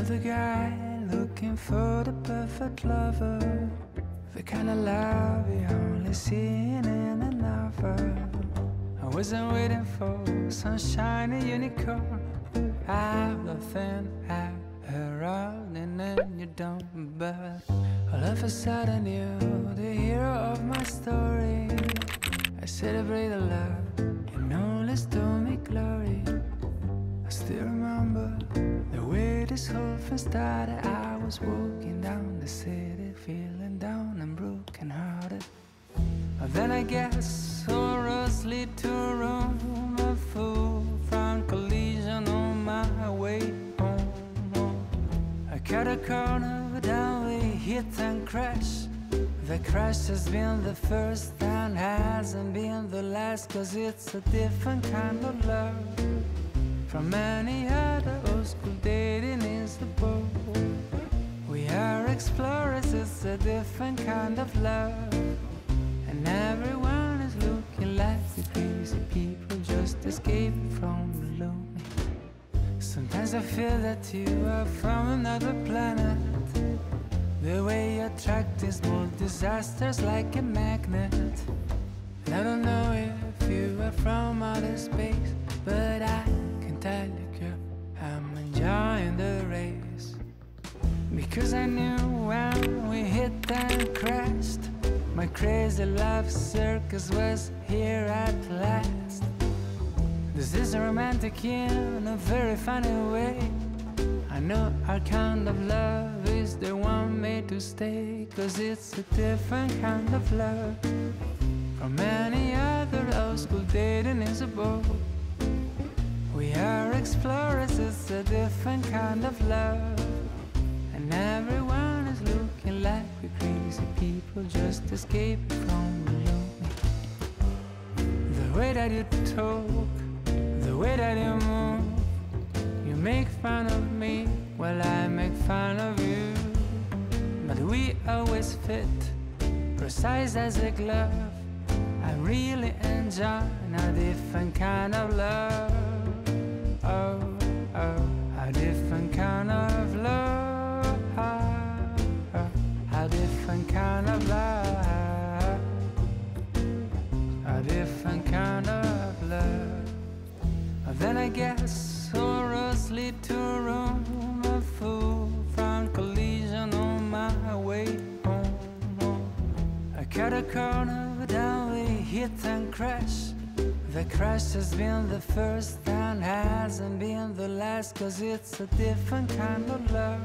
the guy looking for the perfect lover, the kind of love you only see in a novel. I wasn't waiting for some shiny unicorn out of thin air, around and then you don't. But all of a sudden you're the hero of my story. I celebrate the love and only stole me glory. I still remember the way this whole thing started. I was walking down the city feeling down and broken hearted. Then I guess all roads lead to Rome, a full front collision on my way home. I cut a corner, but then we hit and crash. The crash has been the first and hasn't been the last, 'cause it's a different kind of love from any other old school dating is the boat. We are explorers, it's a different kind of love. And everyone is looking like the crazy people just escaping from the lonely. Sometimes I feel that you are from another planet. The way you attract these small disasters like a magnet. And I don't know if you are from outer space, but I can tell you, girl, I'm enjoying the race. Because I knew when we hit and crashed, my crazy love circus was here at last. This is romantic in a very funny way. I know our kind of love is the one made to stay, 'cause it's a different kind of love from any other old school dating is a boat. We are explorers, it's a different kind of love. And everyone is looking like we're crazy people just escaping from the lonely. The way that you talk, the way that you move, you make fun of me while I make fun of you. But we always fit, precise as a glove. I really enjoy a different kind of love. Oh, oh, a different kind of love. A different kind of love. A different kind of love. Then I guess all roads lead to Rome, a full front collision on my way home. I cut a corner, but then we hit and crash. The crash has been the first and hasn't been the last, 'cause it's a different kind of love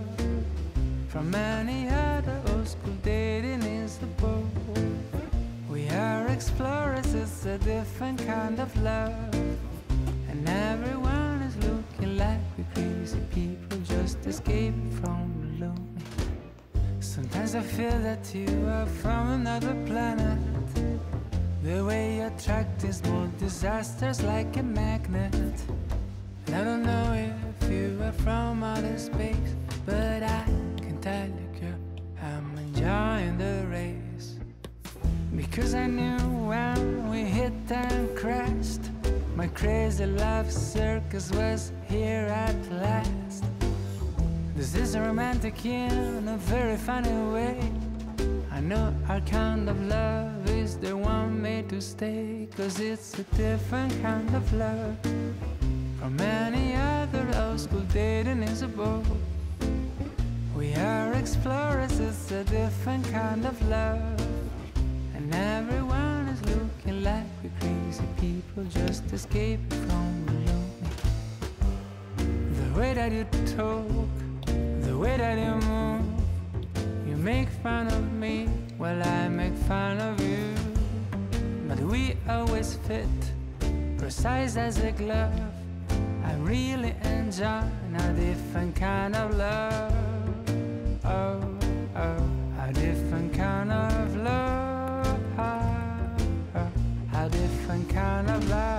from any other old school dating is the boat. We are explorers, it's a different kind of love. And everyone is looking like we're crazy people just escaping from the lonely. Sometimes I feel that you are from another planet. The way you attract these small disasters like a magnet. And I don't know if you are from outer space, but I can tell you, girl, I'm enjoying the race. Because I knew when we hit and crashed, my crazy love circus was here at last. This is romantic in a very funny way. I know our kind of love is the one made to stay, 'cause it's a different kind of love from any other old school dating is a boat. We are explorers, it's a different kind of love. And everyone is looking like we're crazy people just escaping from the lonely. The way that you talk, the way that you move, you make fun of me while I make fun of you. But we always fit, precise as a glove. I really enjoy a different kind of love. Oh, oh, a different kind of love. A different kind of love.